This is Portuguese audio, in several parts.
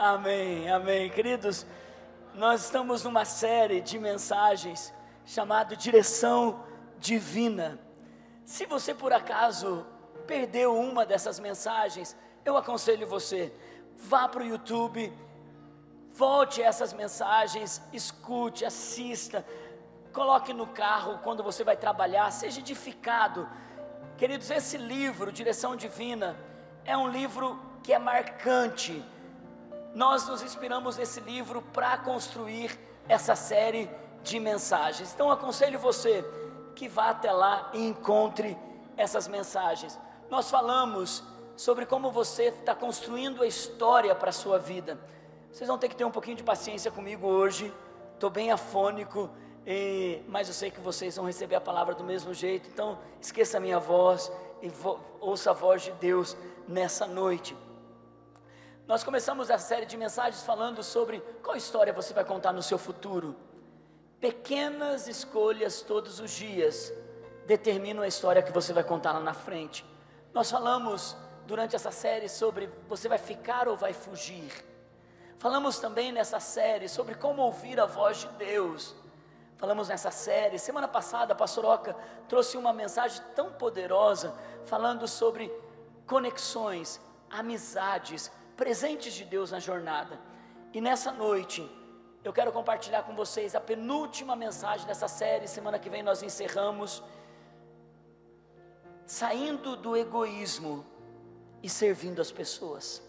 Amém, amém. Queridos, nós estamos numa série de mensagens chamada Direção Divina. Se você por acaso perdeu uma dessas mensagens, eu aconselho você, vá para o YouTube, volte a essas mensagens, escute, assista, coloque no carro quando você vai trabalhar, seja edificado. Queridos, esse livro, Direção Divina, é um livro que é marcante. Nós nos inspiramos nesse livro para construir essa série de mensagens. Então aconselho você que vá até lá e encontre essas mensagens. Nós falamos sobre como você está construindo a história para a sua vida. Vocês vão ter que ter um pouquinho de paciência comigo hoje. Estou bem afônico, mas eu sei que vocês vão receber a palavra do mesmo jeito. Então esqueça a minha voz e ouça a voz de Deus nessa noite. Nós começamos a série de mensagens falando sobre qual história você vai contar no seu futuro. Pequenas escolhas todos os dias determinam a história que você vai contar lá na frente. Nós falamos durante essa série sobre você vai ficar ou vai fugir. Falamos também nessa série sobre como ouvir a voz de Deus. Falamos nessa série, semana passada a pastora Oca trouxe uma mensagem tão poderosa, falando sobre conexões, amizades, presentes de Deus na jornada. E nessa noite, eu quero compartilhar com vocês a penúltima mensagem dessa série. Semana que vem nós encerramos, saindo do egoísmo e servindo as pessoas.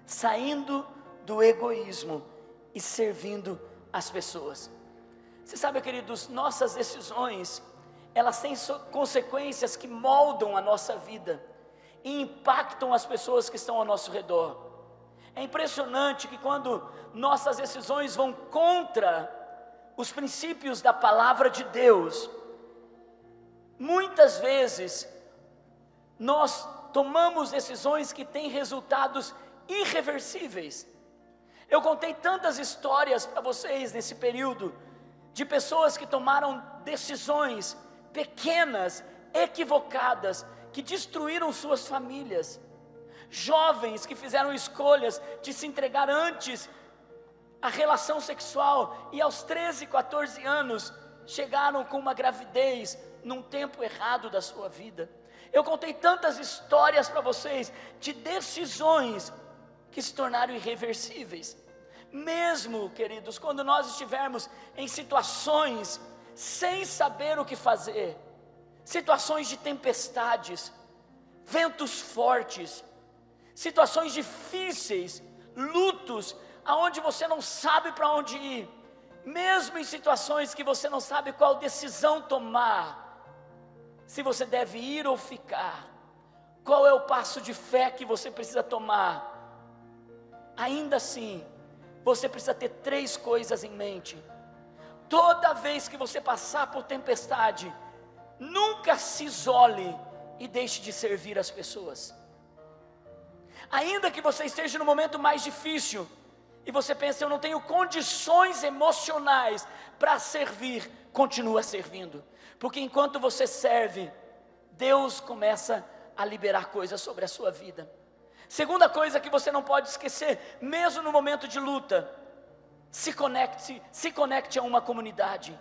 Saindo do egoísmo e servindo as pessoas. Você sabe, queridos, nossas decisões, elas têm consequências que moldam a nossa vida e impactam as pessoas que estão ao nosso redor. É impressionante que quando nossas decisões vão contra os princípios da palavra de Deus, muitas vezes nós tomamos decisões que têm resultados irreversíveis. Eu contei tantas histórias para vocês nesse período, de pessoas que tomaram decisões pequenas, equivocadas, que destruíram suas famílias. Jovens que fizeram escolhas de se entregar antes à relação sexual e aos 13, 14 anos chegaram com uma gravidez num tempo errado da sua vida. Eu contei tantas histórias para vocês de decisões que se tornaram irreversíveis. Mesmo, queridos, quando nós estivermos em situações sem saber o que fazer, situações de tempestades, ventos fortes, situações difíceis, lutos, aonde você não sabe para onde ir, mesmo em situações que você não sabe qual decisão tomar, se você deve ir ou ficar, qual é o passo de fé que você precisa tomar, ainda assim, você precisa ter 3 coisas em mente. Toda vez que você passar por tempestade, nunca se isole e deixe de servir as pessoas. Ainda que você esteja no momento mais difícil e você pensa, eu não tenho condições emocionais para servir, continua servindo, porque enquanto você serve, Deus começa a liberar coisas sobre a sua vida. Segunda coisa que você não pode esquecer, mesmo no momento de luta, se conecte a uma comunidade.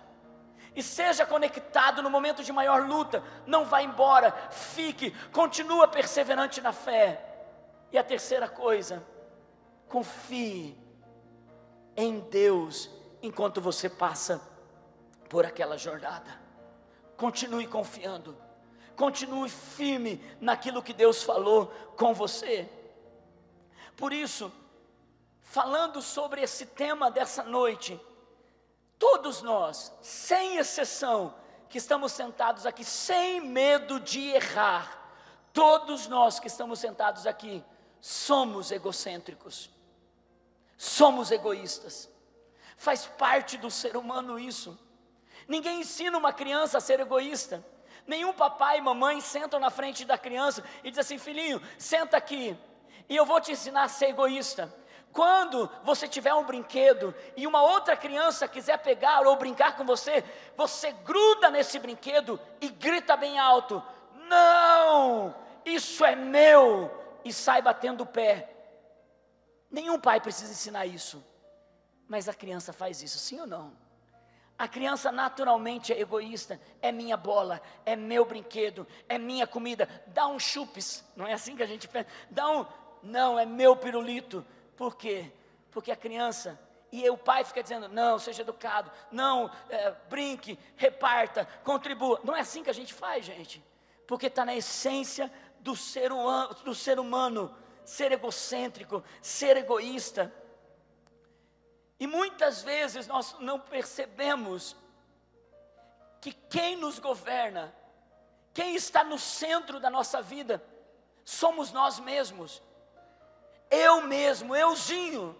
E seja conectado no momento de maior luta, não vá embora, fique, continua perseverante na fé. E a terceira coisa, confie em Deus enquanto você passa por aquela jornada. Continue confiando, continue firme naquilo que Deus falou com você. Por isso, falando sobre esse tema dessa noite, todos nós, sem exceção, que estamos sentados aqui, sem medo de errar, todos nós que estamos sentados aqui, somos egocêntricos, somos egoístas, faz parte do ser humano isso. Ninguém ensina uma criança a ser egoísta, nenhum papai e mamãe sentam na frente da criança e dizem assim, filhinho, senta aqui, e eu vou te ensinar a ser egoísta. Quando você tiver um brinquedo e uma outra criança quiser pegar ou brincar com você, você gruda nesse brinquedo e grita bem alto, não, isso é meu, e sai batendo o pé. Nenhum pai precisa ensinar isso, mas a criança faz isso, sim ou não? A criança naturalmente é egoísta, é minha bola, é meu brinquedo, é minha comida, dá um chupes, não é assim que a gente pensa, não, é meu pirulito. Por quê? Porque a criança, e o pai fica dizendo, não, seja educado, não, brinque, reparta, contribua. Não é assim que a gente faz, gente, porque está na essência do ser humano, ser egocêntrico, ser egoísta. E muitas vezes nós não percebemos que quem nos governa, quem está no centro da nossa vida, somos nós mesmos. Eu mesmo, euzinho,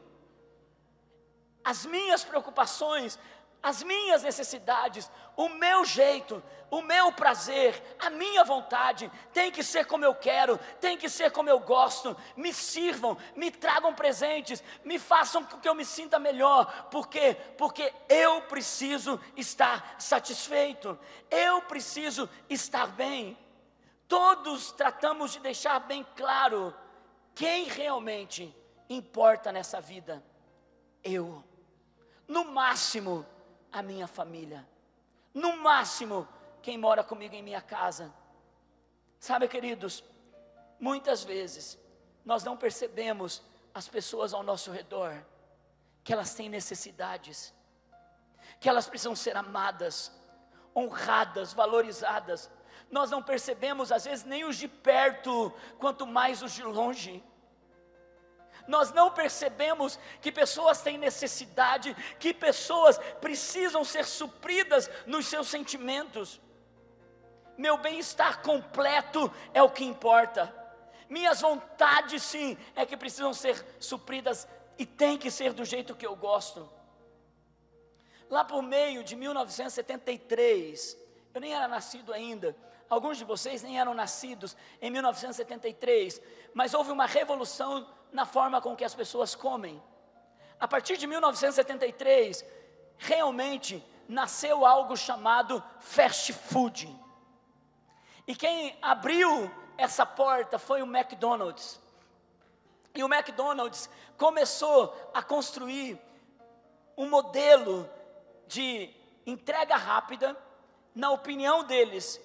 as minhas preocupações, as minhas necessidades, o meu jeito, o meu prazer, a minha vontade, tem que ser como eu quero, tem que ser como eu gosto. Me sirvam, me tragam presentes, me façam com que eu me sinta melhor. Por quê? Porque eu preciso estar satisfeito, eu preciso estar bem. Todos tratamos de deixar bem claro quem realmente importa nessa vida. Eu, no máximo, a minha família, no máximo, quem mora comigo em minha casa. Sabe, queridos, muitas vezes, nós não percebemos as pessoas ao nosso redor, que elas têm necessidades, que elas precisam ser amadas, honradas, valorizadas. Nós não percebemos, às vezes, nem os de perto, quanto mais os de longe. Nós não percebemos que pessoas têm necessidade, que pessoas precisam ser supridas nos seus sentimentos. Meu bem-estar completo é o que importa. Minhas vontades, sim, é que precisam ser supridas e tem que ser do jeito que eu gosto. Lá por meio de 1973, eu nem era nascido ainda, alguns de vocês nem eram nascidos em 1973, mas houve uma revolução na forma com que as pessoas comem. A partir de 1973, realmente nasceu algo chamado fast food. E quem abriu essa porta foi o McDonald's. E o McDonald's começou a construir um modelo de entrega rápida, na opinião deles,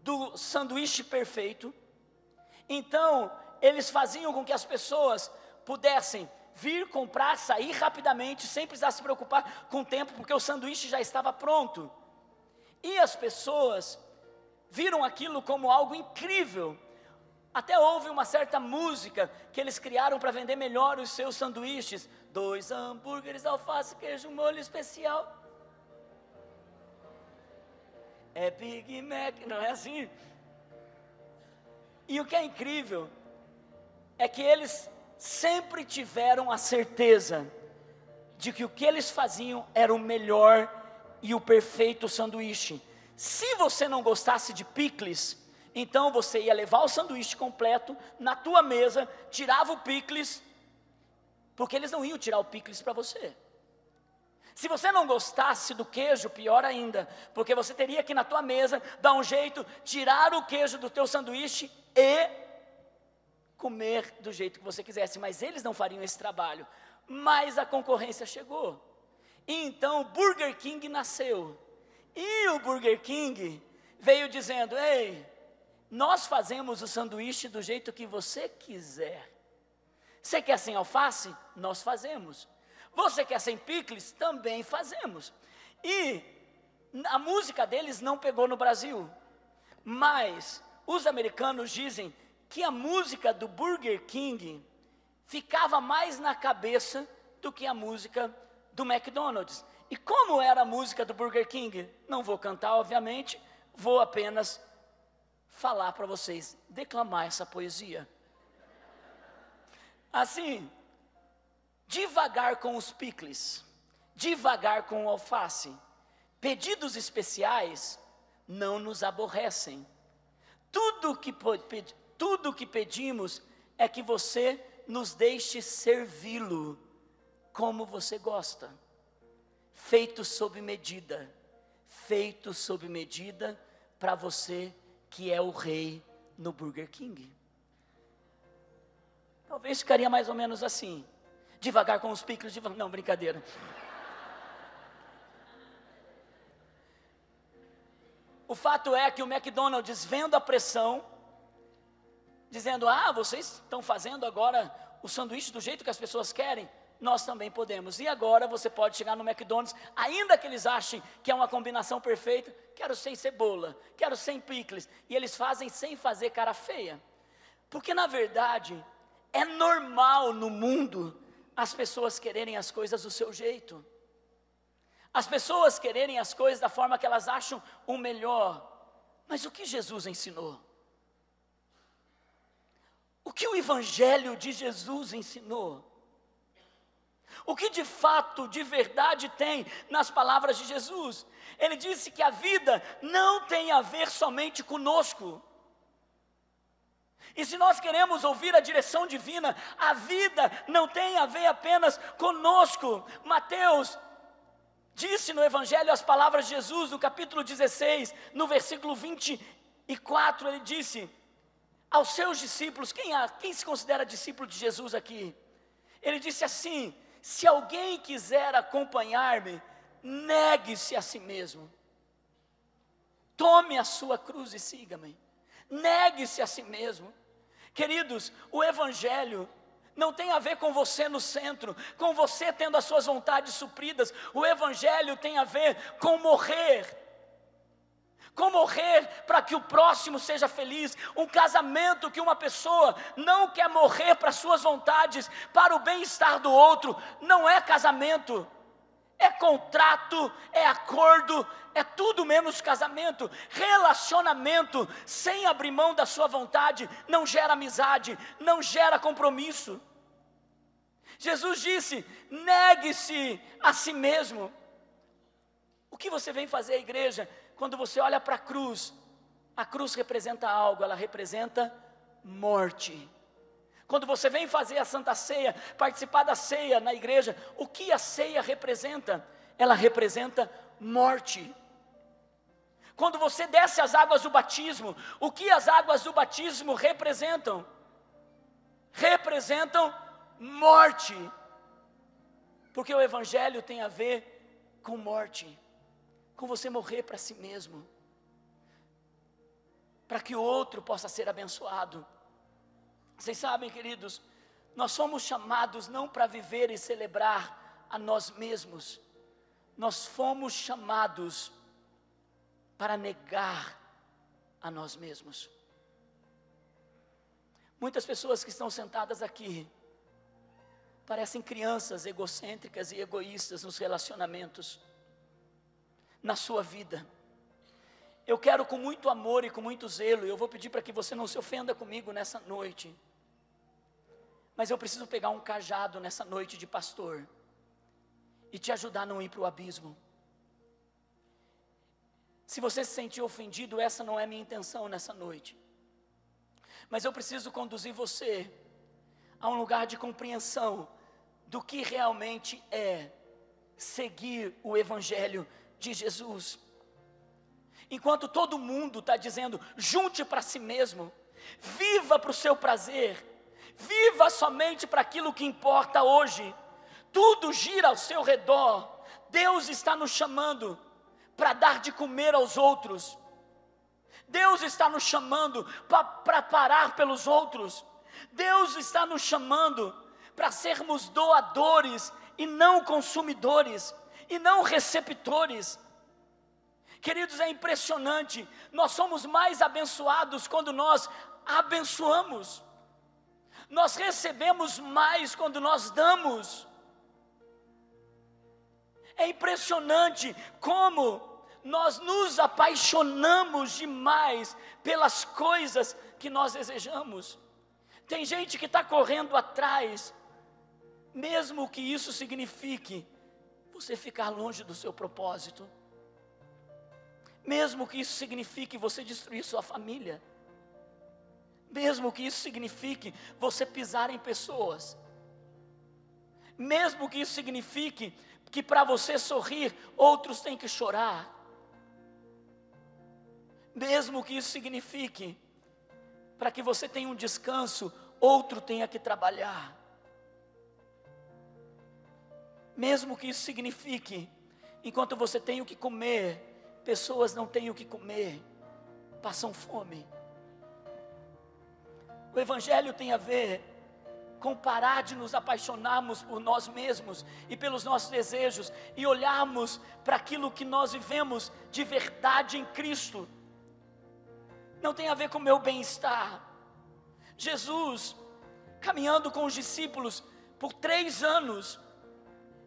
do sanduíche perfeito. Então, eles faziam com que as pessoas pudessem vir, comprar, sair rapidamente, sem precisar se preocupar com o tempo, porque o sanduíche já estava pronto. E as pessoas viram aquilo como algo incrível. Até houve uma certa música que eles criaram para vender melhor os seus sanduíches. 2 hambúrgueres, alface, queijo, molho especial. É Big Mac, não é assim? E o que é incrível é que eles sempre tiveram a certeza de que o que eles faziam era o melhor e o perfeito sanduíche. Se você não gostasse de picles, então você ia levar o sanduíche completo na tua mesa, tirava o picles, porque eles não iam tirar o picles para você. Se você não gostasse do queijo, pior ainda, porque você teria que na tua mesa dar um jeito, tirar o queijo do teu sanduíche e comer do jeito que você quisesse, mas eles não fariam esse trabalho. Mas a concorrência chegou, e então o Burger King nasceu, e o Burger King veio dizendo: ei, nós fazemos o sanduíche do jeito que você quiser. Você quer sem alface? Nós fazemos. Você quer sem picles? Também fazemos. E a música deles não pegou no Brasil, mas os americanos dizem que a música do Burger King ficava mais na cabeça do que a música do McDonald's. E como era a música do Burger King? Não vou cantar, obviamente, vou apenas falar para vocês, declamar essa poesia. Assim, devagar com os picles, devagar com o alface, pedidos especiais não nos aborrecem. Tudo que pedimos é que você nos deixe servi-lo como você gosta, feito sob medida para você que é o rei no Burger King. Talvez ficaria mais ou menos assim: Devagar com os picles, não, brincadeira. O fato é que o McDonald's, vendo a pressão, dizendo, vocês estão fazendo agora o sanduíche do jeito que as pessoas querem, nós também podemos. E agora você pode chegar no McDonald's, ainda que eles achem que é uma combinação perfeita, quero sem cebola, quero sem picles, e eles fazem sem fazer cara feia. Porque na verdade, é normal no mundo as pessoas quererem as coisas do seu jeito. As pessoas quererem as coisas da forma que elas acham o melhor. Mas o que Jesus ensinou? O que o Evangelho de Jesus ensinou? O que de fato, de verdade tem nas palavras de Jesus? Ele disse que a vida não tem a ver somente conosco. E se nós queremos ouvir a direção divina, a vida não tem a ver apenas conosco. Mateus disse no Evangelho as palavras de Jesus, no capítulo 16, no versículo 24, ele disse aos seus discípulos, quem se considera discípulo de Jesus aqui? Ele disse assim, se alguém quiser acompanhar-me, negue-se a si mesmo, tome a sua cruz e siga-me, negue-se a si mesmo. Queridos, o Evangelho não tem a ver com você no centro, com você tendo as suas vontades supridas. O Evangelho tem a ver com morrer para que o próximo seja feliz. Um casamento que uma pessoa não quer morrer para suas vontades, para o bem-estar do outro, não é casamento, é contrato, é acordo, é tudo menos casamento. Relacionamento sem abrir mão da sua vontade não gera amizade, não gera compromisso. Jesus disse, negue-se a si mesmo. O que você vem fazer, igreja? Quando você olha para a cruz representa algo, ela representa morte. Quando você vem fazer a Santa Ceia, participar da ceia na igreja, o que a ceia representa? Ela representa morte. Quando você desce as águas do batismo, o que as águas do batismo representam? Representam morte. Porque o Evangelho tem a ver com morte, com você morrer para si mesmo, para que o outro possa ser abençoado. Vocês sabem, queridos, nós somos chamados não para viver e celebrar a nós mesmos, nós fomos chamados para negar a nós mesmos. Muitas pessoas que estão sentadas aqui parecem crianças egocêntricas e egoístas nos relacionamentos, na sua vida. Eu quero com muito amor e com muito zelo, e eu vou pedir para que você não se ofenda comigo nessa noite, mas eu preciso pegar um cajado nessa noite de pastor, e te ajudar a não ir para o abismo. Se você se sentir ofendido, essa não é minha intenção nessa noite, mas eu preciso conduzir você a um lugar de compreensão do que realmente é seguir o Evangelho de Jesus. Enquanto todo mundo está dizendo, junte para si mesmo, viva para o seu prazer, viva somente para aquilo que importa hoje, tudo gira ao seu redor. Deus está nos chamando para dar de comer aos outros, Deus está nos chamando para parar pelos outros, Deus está nos chamando para sermos doadores e não consumidores, e não receptores. Queridos, é impressionante, nós somos mais abençoados quando nós abençoamos, nós recebemos mais quando nós damos. É impressionante como nós nos apaixonamos demais pelas coisas que nós desejamos. Tem gente que está correndo atrás, mesmo que isso signifique você ficar longe do seu propósito, mesmo que isso signifique você destruir sua família, mesmo que isso signifique você pisar em pessoas, mesmo que isso signifique que para você sorrir, outros têm que chorar, mesmo que isso signifique, para que você tenha um descanso, outro tenha que trabalhar. mesmo que isso signifique, enquanto você tem o que comer, pessoas não têm o que comer, passam fome. O Evangelho tem a ver com parar de nos apaixonarmos por nós mesmos e pelos nossos desejos e olharmos para aquilo que nós vivemos de verdade em Cristo. Não tem a ver com o meu bem-estar. Jesus, caminhando com os discípulos por 3 anos,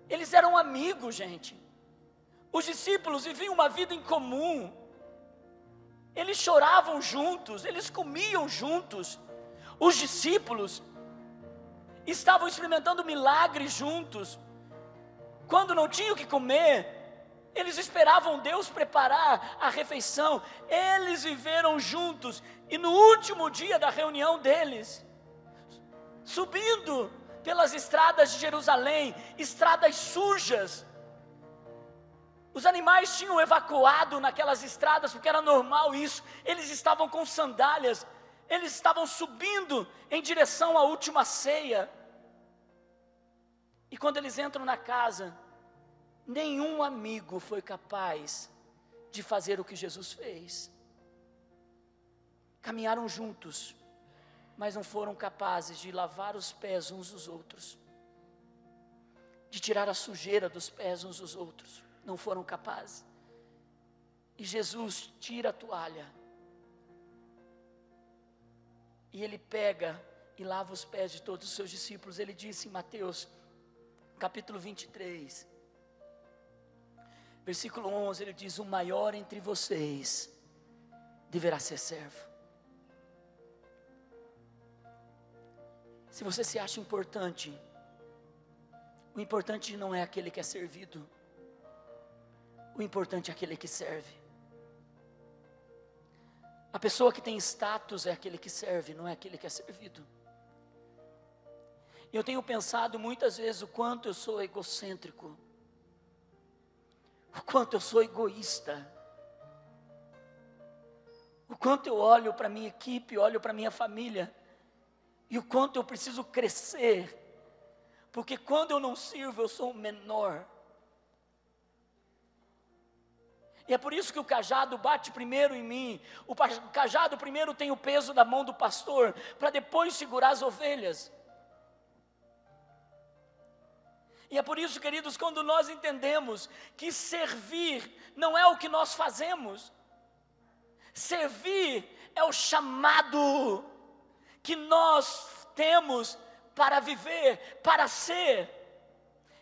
eles eram amigos, gente. Os discípulos viviam uma vida em comum, eles choravam juntos, eles comiam juntos. Os discípulos estavam experimentando milagres juntos. Quando não tinham o que comer, eles esperavam Deus preparar a refeição. Eles viveram juntos. E no último dia da reunião deles, subindo pelas estradas de Jerusalém, estradas sujas, os animais tinham evacuado naquelas estradas, porque era normal isso. Eles estavam com sandálias, eles estavam subindo em direção à última ceia. E quando eles entram na casa, nenhum amigo foi capaz de fazer o que Jesus fez. Caminharam juntos, mas não foram capazes de lavar os pés uns dos outros, de tirar a sujeira dos pés uns dos outros. Não foram capazes. E Jesus tira a toalha, e Ele pega e lava os pés de todos os seus discípulos. Ele disse em Mateus capítulo 23, versículo 11, Ele diz: o maior entre vocês deverá ser servo. Se você se acha importante, o importante não é aquele que é servido, o importante é aquele que serve. A pessoa que tem status é aquele que serve, não é aquele que é servido. E eu tenho pensado muitas vezes o quanto eu sou egocêntrico, o quanto eu sou egoísta, o quanto eu olho para a minha equipe, olho para a minha família, e o quanto eu preciso crescer, porque quando eu não sirvo eu sou o menor. E é por isso que o cajado bate primeiro em mim. O cajado primeiro tem o peso da mão do pastor, para depois segurar as ovelhas. E é por isso, queridos, quando nós entendemos que servir não é o que nós fazemos, servir é o chamado que nós temos para viver, para ser.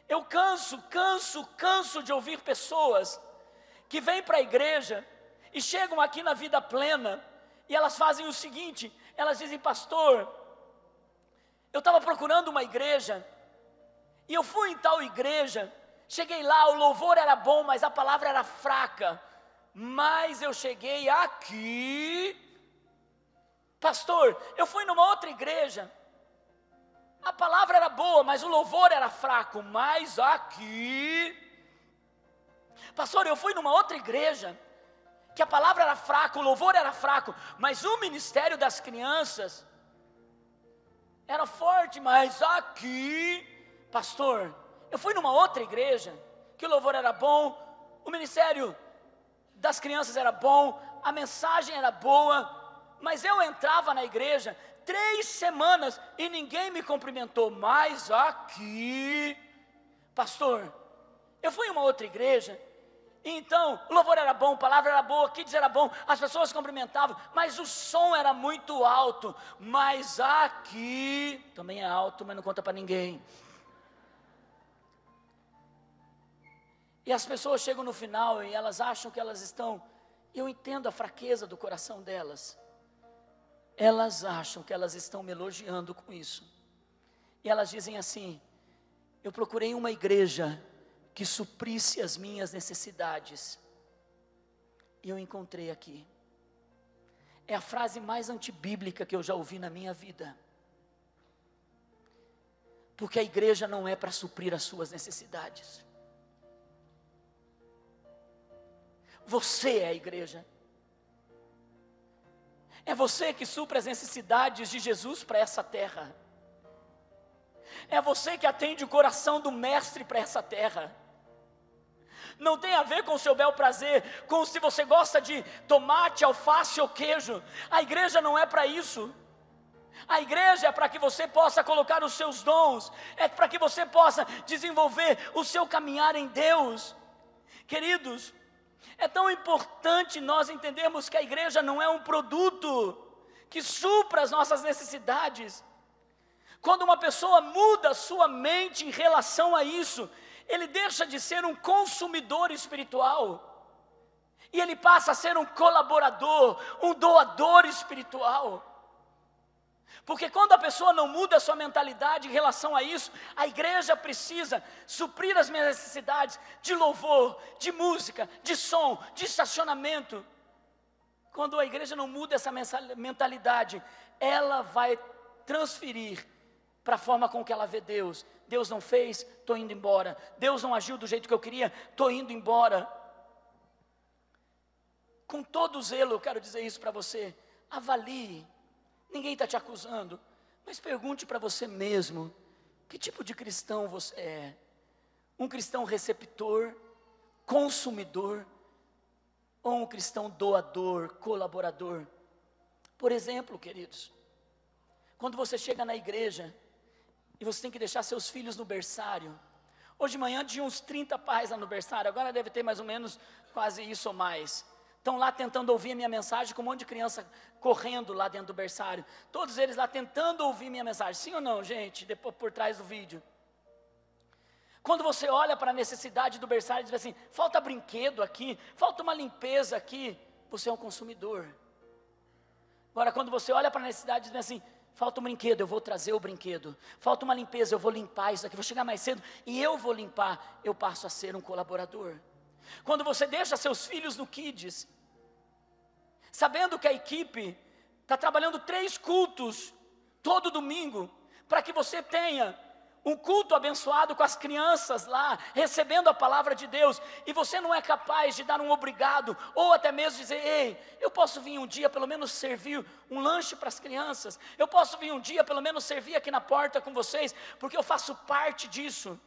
Eu canso de ouvir pessoas que vêm para a igreja e chegam aqui na Vida Plena, e elas fazem o seguinte, elas dizem: pastor, eu estava procurando uma igreja, e eu fui em tal igreja, cheguei lá, o louvor era bom, mas a palavra era fraca, mas eu cheguei aqui, pastor, eu fui numa outra igreja, a palavra era boa, mas o louvor era fraco, mas aqui, pastor, eu fui numa outra igreja, que a palavra era fraca, o louvor era fraco, mas o ministério das crianças era forte, mas aqui, pastor, eu fui numa outra igreja, que o louvor era bom, o ministério das crianças era bom, a mensagem era boa, mas eu entrava na igreja 3 semanas e ninguém me cumprimentou, mas aqui, pastor, eu fui em uma outra igreja, então o louvor era bom, a palavra era boa, o kids era bom, as pessoas cumprimentavam, mas o som era muito alto, mas aqui, também é alto, mas não conta para ninguém. E as pessoas chegam no final e elas acham que elas estão, eu entendo a fraqueza do coração delas, elas acham que elas estão me elogiando com isso, e elas dizem assim: eu procurei uma igreja que suprisse as minhas necessidades, e eu encontrei aqui. É a frase mais antibíblica que eu já ouvi na minha vida, porque a igreja não é para suprir as suas necessidades. Você é a igreja. É você que supre as necessidades de Jesus para essa terra. é você que atende o coração do mestre para essa terra. Não tem a ver com o seu bel prazer, com se você gosta de tomate, alface ou queijo. A igreja não é para isso. A igreja é para que você possa colocar os seus dons, é para que você possa desenvolver o seu caminhar em Deus. Queridos, é tão importante nós entendermos que a igreja não é um produto que supra as nossas necessidades. Quando uma pessoa muda sua mente em relação a isso, ele deixa de ser um consumidor espiritual, e ele passa a ser um colaborador, um doador espiritual. Porque quando a pessoa não muda a sua mentalidade em relação a isso, a igreja precisa suprir as minhas necessidades de louvor, de música, de som, de estacionamento. Quando a igreja não muda essa mentalidade, ela vai transferir para a forma com que ela vê Deus. Deus não fez, estou indo embora. Deus não agiu do jeito que eu queria, estou indo embora. Com todo zelo eu quero dizer isso para você. Avalie. Ninguém está te acusando, mas pergunte para você mesmo, que tipo de cristão você é? Um cristão receptor, consumidor, ou um cristão doador, colaborador? Por exemplo, queridos, quando você chega na igreja, e você tem que deixar seus filhos no berçário. Hoje de manhã tinha uns 30 pais lá no berçário, agora deve ter mais ou menos quase isso ou mais. Estão lá tentando ouvir a minha mensagem, com um monte de criança correndo lá dentro do berçário. Todos eles lá tentando ouvir minha mensagem. Sim ou não, gente? Depois por trás do vídeo. Quando você olha para a necessidade do berçário e diz assim, falta brinquedo aqui, falta uma limpeza aqui, você é um consumidor. Agora quando você olha para a necessidade e diz assim, falta um brinquedo, eu vou trazer o brinquedo. Falta uma limpeza, eu vou limpar isso aqui, vou chegar mais cedo e eu vou limpar, eu passo a ser um colaborador. Quando você deixa seus filhos no Kids, sabendo que a equipe está trabalhando 3 cultos todo domingo, para que você tenha um culto abençoado com as crianças lá, recebendo a palavra de Deus, e você não é capaz de dar um obrigado, ou até mesmo dizer, ei, eu posso vir um dia pelo menos servir um lanche para as crianças, eu posso vir um dia pelo menos servir aqui na porta com vocês, porque eu faço parte disso.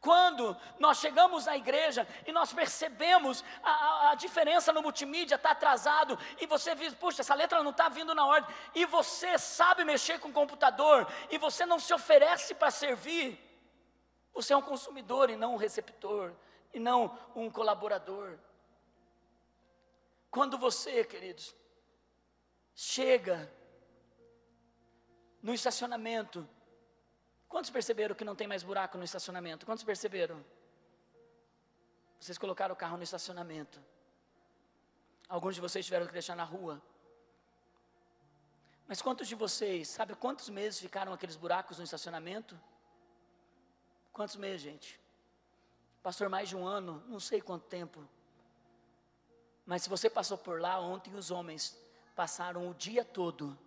Quando nós chegamos na igreja e nós percebemos a diferença no multimídia, está atrasado, e você diz, puxa, essa letra não está vindo na ordem, e você sabe mexer com o computador, e você não se oferece para servir, você é um consumidor e não um receptor, e não um colaborador. Quando você, queridos, chega no estacionamento, quantos perceberam que não tem mais buraco no estacionamento? Quantos perceberam? Vocês colocaram o carro no estacionamento. Alguns de vocês tiveram que deixar na rua. Mas quantos de vocês, sabe quantos meses ficaram aqueles buracos no estacionamento? Quantos meses, gente? Pastor, mais de 1 ano, não sei quanto tempo. Mas se você passou por lá, ontem os homens passaram o dia todo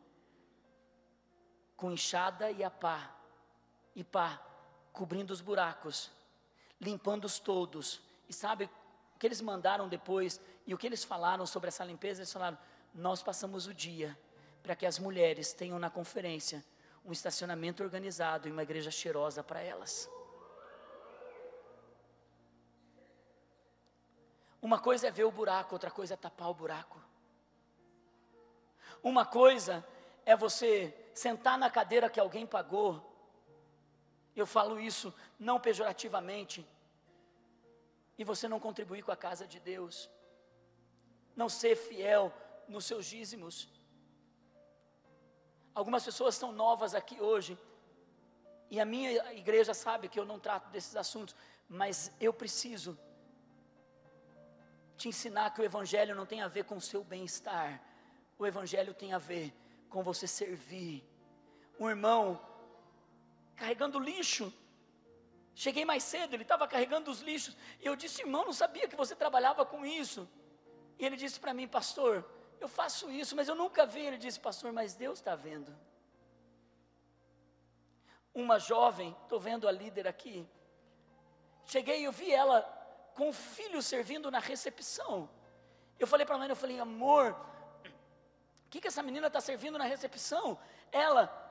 com enxada e a pá, cobrindo os buracos, limpando-os todos. E sabe o que eles mandaram depois, e o que eles falaram sobre essa limpeza? Eles falaram, nós passamos o dia, para que as mulheres tenham na conferência, um estacionamento organizado e uma igreja cheirosa para elas. Uma coisa é ver o buraco, outra coisa é tapar o buraco. Uma coisa é você sentar na cadeira que alguém pagou. Eu falo isso não pejorativamente. E você não contribuir com a casa de Deus. Não ser fiel nos seus dízimos. Algumas pessoas estão novas aqui hoje. E a minha igreja sabe que eu não trato desses assuntos. Mas eu preciso te ensinar que o evangelho não tem a ver com o seu bem-estar. O evangelho tem a ver com você servir. Um irmão carregando lixo. Cheguei mais cedo, ele estava carregando os lixos. E eu disse, irmão, não sabia que você trabalhava com isso. E ele disse para mim, pastor, eu faço isso, mas eu nunca vi. Ele disse, pastor, mas Deus está vendo. Uma jovem, estou vendo a líder aqui. Cheguei e eu vi ela com o filho servindo na recepção. Eu falei para ela, eu falei, amor, o que essa menina está servindo na recepção? Ela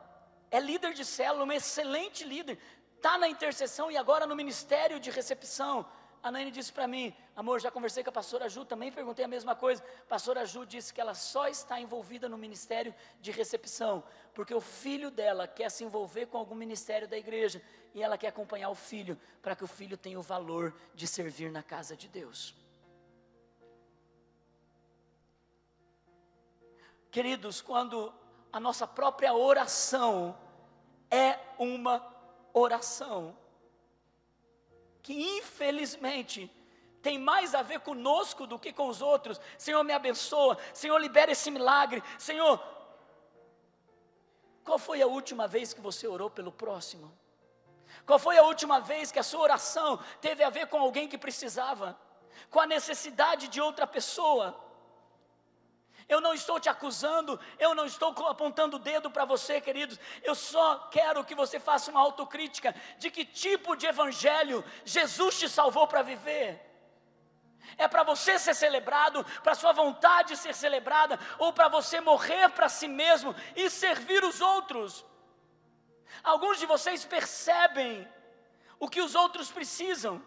é líder de célula, uma excelente líder, está na intercessão e agora no ministério de recepção. A Naine disse para mim: amor, já conversei com a pastora Ju, também perguntei a mesma coisa. A pastora Ju disse que ela só está envolvida no ministério de recepção, porque o filho dela quer se envolver com algum ministério da igreja, e ela quer acompanhar o filho, para que o filho tenha o valor de servir na casa de Deus. Queridos, quando a nossa própria oração é uma oração, que infelizmente tem mais a ver conosco do que com os outros. Senhor, me abençoa, Senhor, libera esse milagre, Senhor. Qual foi a última vez que você orou pelo próximo? Qual foi a última vez que a sua oração teve a ver com alguém que precisava, com a necessidade de outra pessoa? Eu não estou te acusando, eu não estou apontando o dedo para você, queridos. Eu só quero que você faça uma autocrítica de que tipo de evangelho Jesus te salvou para viver. É para você ser celebrado, para sua vontade ser celebrada, ou para você morrer para si mesmo e servir os outros? Alguns de vocês percebem o que os outros precisam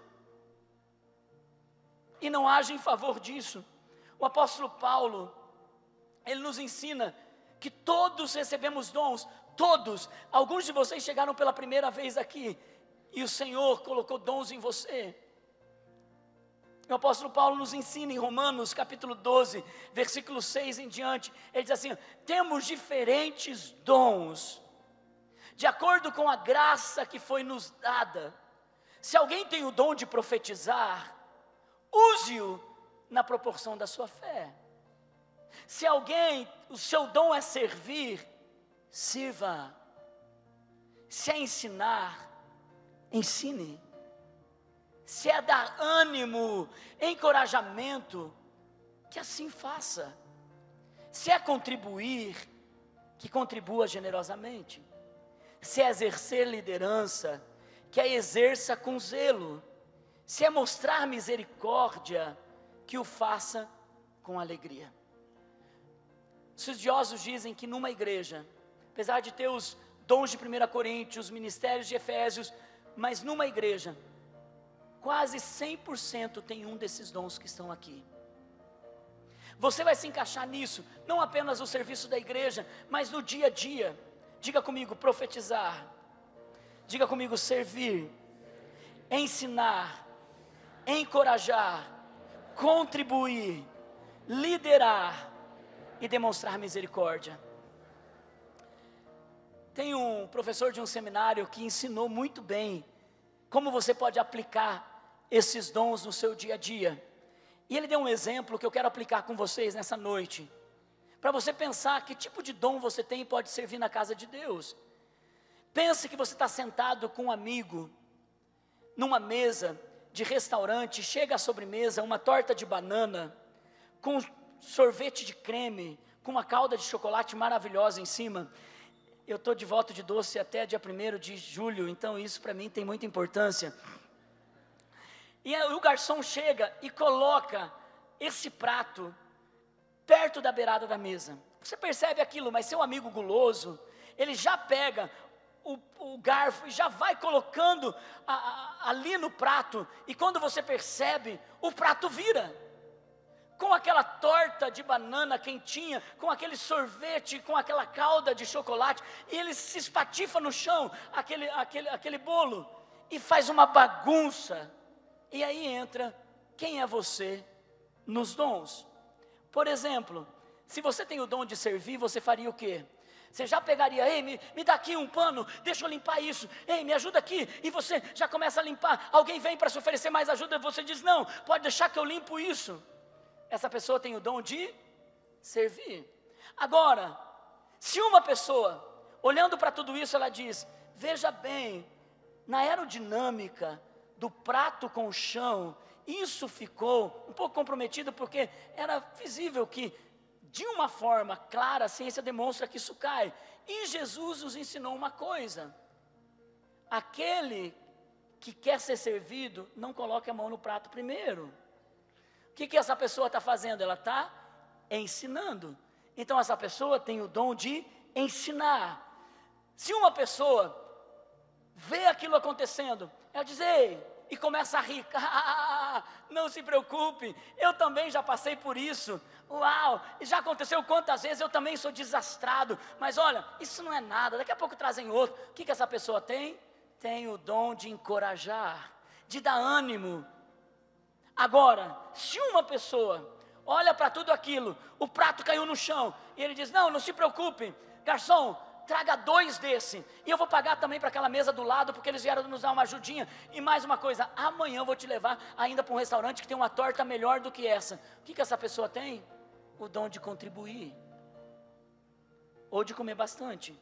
e não agem em favor disso. O apóstolo Paulo, ele nos ensina que todos recebemos dons, todos. Alguns de vocês chegaram pela primeira vez aqui, e o Senhor colocou dons em você. O apóstolo Paulo nos ensina em Romanos capítulo 12, versículo 6 em diante. Ele diz assim: temos diferentes dons, de acordo com a graça que foi nos dada. Se alguém tem o dom de profetizar, use-o na proporção da sua fé. Se alguém, o seu dom é servir, sirva. Se é ensinar, ensine. Se é dar ânimo, encorajamento, que assim faça. Se é contribuir, que contribua generosamente. Se é exercer liderança, que a exerça com zelo. Se é mostrar misericórdia, que o faça com alegria. Os estudiosos dizem que numa igreja, apesar de ter os dons de 1 Coríntios, os ministérios de Efésios, mas numa igreja, quase 100% tem um desses dons que estão aqui. Você vai se encaixar nisso, não apenas no serviço da igreja, mas no dia a dia. Diga comigo: profetizar. Diga comigo: servir, ensinar, encorajar, contribuir, liderar e demonstrar misericórdia. Tem um professor de um seminário que ensinou muito bem como você pode aplicar esses dons no seu dia a dia. E ele deu um exemplo que eu quero aplicar com vocês nessa noite, para você pensar que tipo de dom você tem e pode servir na casa de Deus. Pense que você está sentado com um amigo, numa mesa de restaurante, chega à sobremesa uma torta de banana, com sorvete de creme, com uma calda de chocolate maravilhosa em cima. Eu estou de volta de doce até dia 1º de julho, então isso para mim tem muita importância. E aí o garçom chega e coloca esse prato perto da beirada da mesa. Você percebe aquilo, mas seu amigo guloso, ele já pega o garfo e já vai colocando ali no prato, e quando você percebe, o prato vira. Com aquela torta de banana quentinha, com aquele sorvete, com aquela calda de chocolate, e ele se espatifa no chão, aquele bolo, e faz uma bagunça. E aí entra, quem é você nos dons? Por exemplo, se você tem o dom de servir, você faria o quê? Você já pegaria: ei, me dá aqui um pano, deixa eu limpar isso, ei, me ajuda aqui, e você já começa a limpar. Alguém vem para se oferecer mais ajuda, você diz: não, pode deixar que eu limpo isso. Essa pessoa tem o dom de servir. Agora, se uma pessoa, olhando para tudo isso, ela diz: veja bem, na aerodinâmica do prato com o chão, isso ficou um pouco comprometido, porque era visível que, de uma forma clara, a ciência demonstra que isso cai. E Jesus nos ensinou uma coisa: aquele que quer ser servido, não coloque a mão no prato primeiro. O que essa pessoa está fazendo? Ela está ensinando. Então essa pessoa tem o dom de ensinar. Se uma pessoa vê aquilo acontecendo, ela diz: ei, e começa a rir. Não se preocupe, eu também já passei por isso. Uau, já aconteceu quantas vezes, eu também sou desastrado. Mas olha, isso não é nada, daqui a pouco trazem outro. O que essa pessoa tem? Tem o dom de encorajar, de dar ânimo. Agora, se uma pessoa olha para tudo aquilo, o prato caiu no chão, e ele diz: não se preocupe, garçom, traga 2 desse, e eu vou pagar também para aquela mesa do lado, porque eles vieram nos dar uma ajudinha. E mais uma coisa, amanhã eu vou te levar ainda para um restaurante que tem uma torta melhor do que essa. O que essa pessoa tem? O dom de contribuir, ou de comer bastante.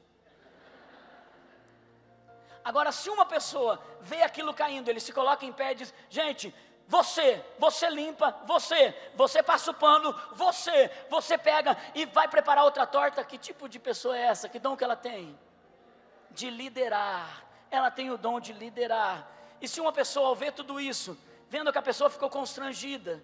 Agora, se uma pessoa vê aquilo caindo, ele se coloca em pé e diz: gente, você limpa, você passa o pano, você pega e vai preparar outra torta. Que tipo de pessoa é essa? Que dom que ela tem? De liderar. Ela tem o dom de liderar. E se uma pessoa, ao ver tudo isso, vendo que a pessoa ficou constrangida,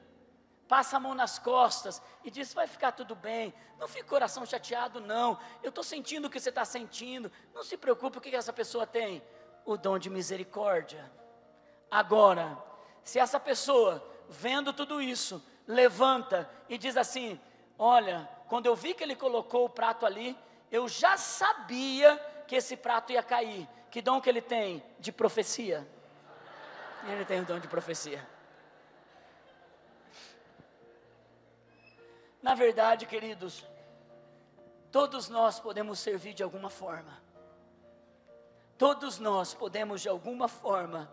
passa a mão nas costas e diz: vai ficar tudo bem, não fique coração chateado não, eu estou sentindo o que você está sentindo, não se preocupe. O que essa pessoa tem? O dom de misericórdia. Agora, se essa pessoa, vendo tudo isso, levanta e diz assim: olha, quando eu vi que ele colocou o prato ali, eu já sabia que esse prato ia cair. Que dom que ele tem? De profecia. Ele tem o dom de profecia. Na verdade, queridos, todos nós podemos servir de alguma forma. Todos nós podemos de alguma forma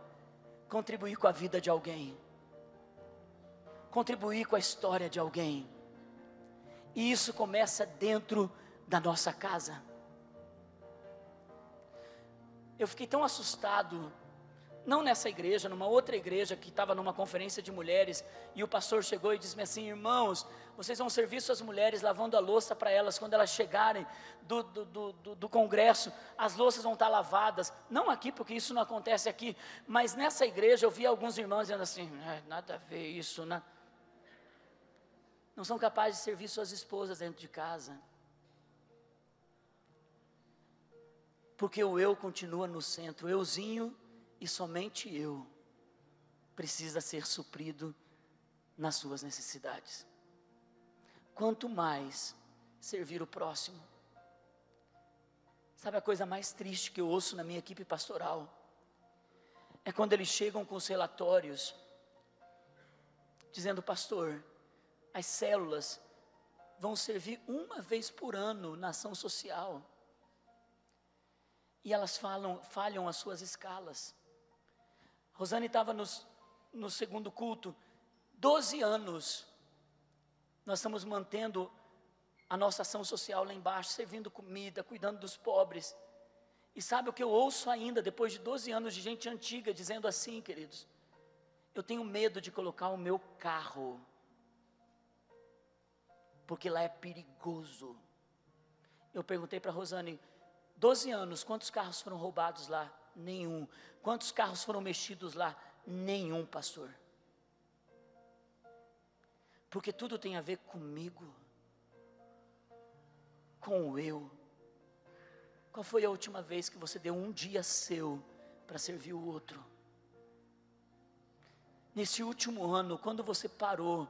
contribuir com a vida de alguém, contribuir com a história de alguém, e isso começa dentro da nossa casa. Eu fiquei tão assustado, não nessa igreja, numa outra igreja que estava numa conferência de mulheres, e o pastor chegou e disse assim: irmãos, vocês vão servir suas mulheres lavando a louça para elas, quando elas chegarem do congresso, as louças vão estar lavadas. Não aqui, porque isso não acontece aqui, mas nessa igreja eu vi alguns irmãos dizendo assim: nada a ver isso, né? Não são capazes de servir suas esposas dentro de casa, porque o eu continua no centro, euzinho, e somente eu precisa ser suprido nas suas necessidades. Quanto mais servir o próximo. Sabe a coisa mais triste que eu ouço na minha equipe pastoral? É quando eles chegam com os relatórios, dizendo: pastor, as células vão servir uma vez por ano na ação social, e elas falham as suas escalas. Rosane estava no segundo culto, 12 anos, nós estamos mantendo a nossa ação social lá embaixo, servindo comida, cuidando dos pobres. E sabe o que eu ouço ainda, depois de 12 anos, de gente antiga, dizendo assim: queridos, eu tenho medo de colocar o meu carro, porque lá é perigoso. Eu perguntei para a Rosane: 12 anos, quantos carros foram roubados lá? Nenhum. Quantos carros foram mexidos lá? Nenhum, pastor. Porque tudo tem a ver comigo, com o eu. Qual foi a última vez que você deu um dia seu para servir o outro? Nesse último ano, quando você parou,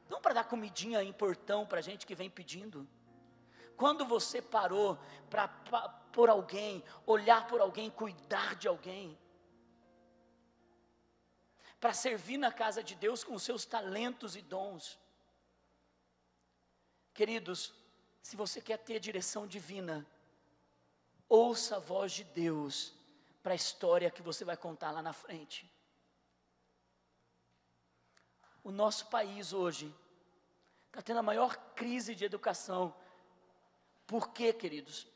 não para dar comidinha em portão para gente que vem pedindo, quando você parou para por alguém, olhar por alguém, cuidar de alguém, para servir na casa de Deus com os seus talentos e dons. Queridos, se você quer ter direção divina, ouça a voz de Deus para a história que você vai contar lá na frente. O nosso país hoje está tendo a maior crise de educação. Por quê, queridos?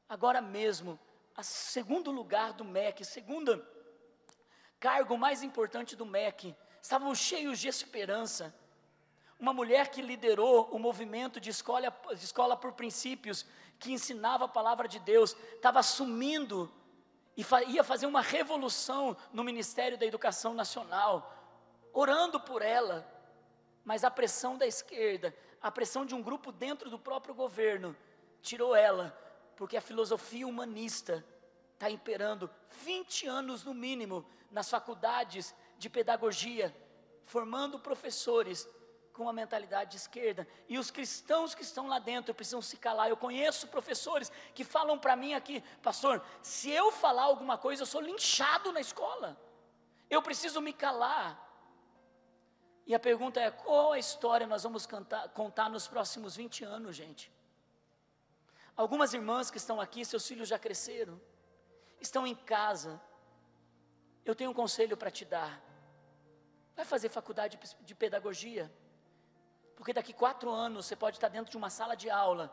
Agora mesmo, a segundo lugar do MEC, segundo cargo mais importante do MEC, estavam cheios de esperança. Uma mulher que liderou o movimento de escola por princípios, que ensinava a palavra de Deus, estava assumindo e ia fazer uma revolução no Ministério da Educação Nacional, orando por ela, mas a pressão da esquerda, a pressão de um grupo dentro do próprio governo, tirou ela, porque a filosofia humanista está imperando 20 anos no mínimo nas faculdades de pedagogia, formando professores com uma mentalidade de esquerda, e os cristãos que estão lá dentro precisam se calar. Eu conheço professores que falam para mim aqui: pastor, se eu falar alguma coisa eu sou linchado na escola, eu preciso me calar. E a pergunta é: qual a história nós vamos contar nos próximos 20 anos, gente? Algumas irmãs que estão aqui, seus filhos já cresceram, estão em casa. Eu tenho um conselho para te dar: vai fazer faculdade de pedagogia, porque daqui 4 anos você pode estar dentro de uma sala de aula,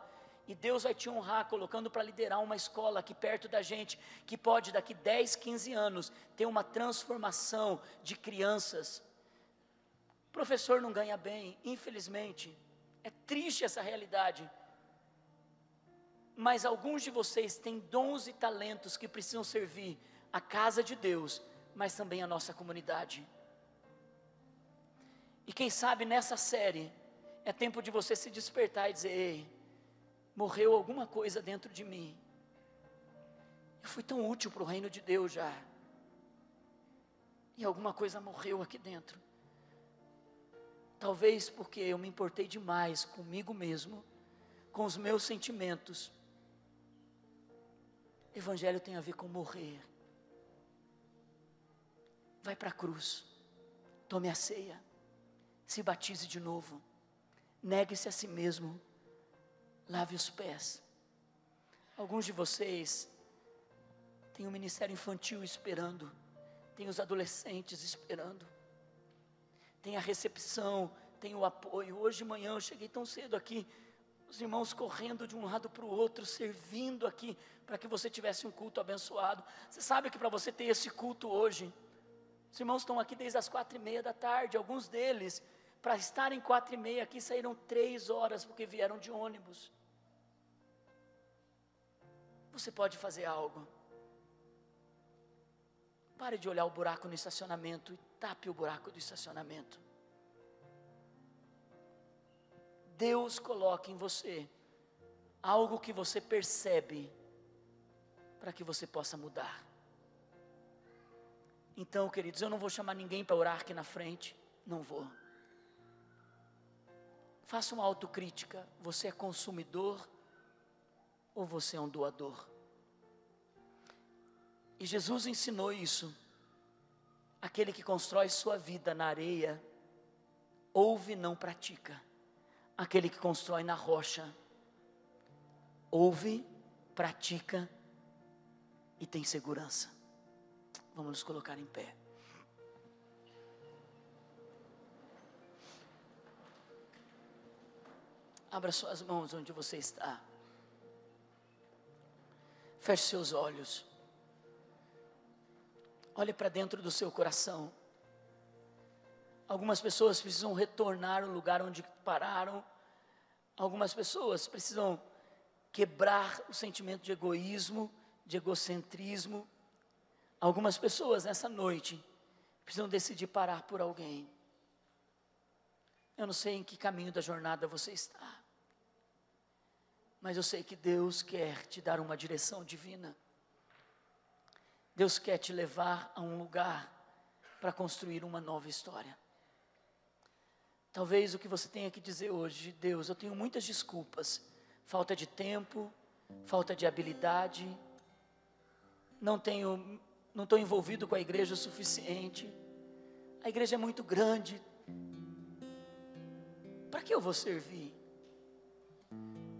e Deus vai te honrar colocando para liderar uma escola aqui perto da gente, que pode daqui 10, 15 anos ter uma transformação de crianças. O professor não ganha bem, infelizmente, é triste essa realidade, mas alguns de vocês têm dons e talentos que precisam servir a casa de Deus, mas também a nossa comunidade. E quem sabe nessa série é tempo de você se despertar e dizer: ei, morreu alguma coisa dentro de mim, eu fui tão útil para o reino de Deus já, e alguma coisa morreu aqui dentro. Talvez porque eu me importei demais comigo mesmo, com os meus sentimentos. Evangelho tem a ver com morrer. Vai para a cruz, tome a ceia, se batize de novo, negue-se a si mesmo, lave os pés. Alguns de vocês têm um ministério infantil esperando, tem os adolescentes esperando, tem a recepção, tem o apoio. Hoje de manhã eu cheguei tão cedo aqui, os irmãos correndo de um lado para o outro, servindo aqui, para que você tivesse um culto abençoado. Você sabe que para você ter esse culto hoje, os irmãos estão aqui desde as 4:30 da tarde, alguns deles, para estarem 4:30 aqui, saíram 3 horas, porque vieram de ônibus. Você pode fazer algo. Pare de olhar o buraco no estacionamento e tape o buraco do estacionamento. Deus coloca em você algo que você percebe, para que você possa mudar. Então, queridos, eu não vou chamar ninguém para orar aqui na frente, não vou. Faça uma autocrítica: você é consumidor ou você é um doador? E Jesus ensinou isso: aquele que constrói sua vida na areia, ouve e não pratica. Aquele que constrói na rocha, ouve, pratica e tem segurança. Vamos nos colocar em pé. Abra suas mãos onde você está. Feche seus olhos. Olhe para dentro do seu coração. Algumas pessoas precisam retornar ao lugar onde pararam. Algumas pessoas precisam quebrar o sentimento de egoísmo, de egocentrismo. Algumas pessoas nessa noite precisam decidir parar por alguém. Eu não sei em que caminho da jornada você está, mas eu sei que Deus quer te dar uma direção divina. Deus quer te levar a um lugar para construir uma nova história. Talvez o que você tenha que dizer hoje: Deus, eu tenho muitas desculpas, falta de tempo, falta de habilidade, não estou envolvido com a igreja o suficiente, a igreja é muito grande, para que eu vou servir?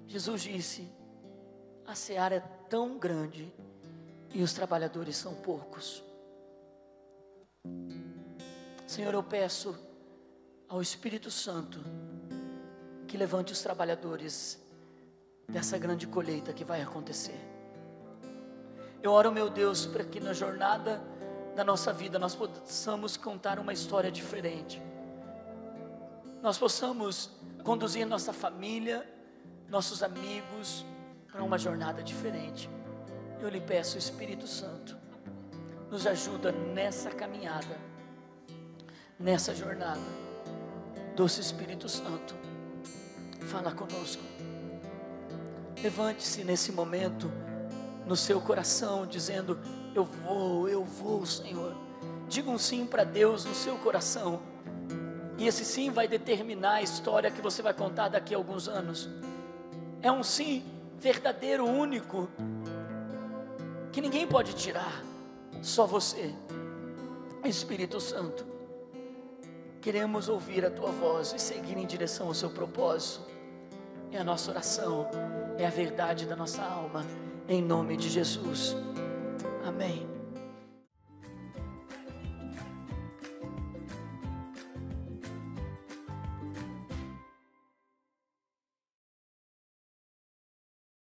Jesus disse: a seara é tão grande e os trabalhadores são poucos. Senhor, eu peço ao Espírito Santo que levante os trabalhadores dessa grande colheita que vai acontecer. Eu oro, meu Deus, para que na jornada da nossa vida nós possamos contar uma história diferente, nós possamos conduzir nossa família, nossos amigos para uma jornada diferente. Eu lhe peço, Espírito Santo, nos ajuda nessa caminhada, nessa jornada. Doce Espírito Santo, fala conosco. Levante-se nesse momento no seu coração, dizendo: eu vou, Senhor. Diga um sim para Deus no seu coração, e esse sim vai determinar a história que você vai contar daqui a alguns anos. É um sim verdadeiro, único, que ninguém pode tirar, só você. Espírito Santo, queremos ouvir a tua voz e seguir em direção ao seu propósito. É a nossa oração, é a verdade da nossa alma, em nome de Jesus.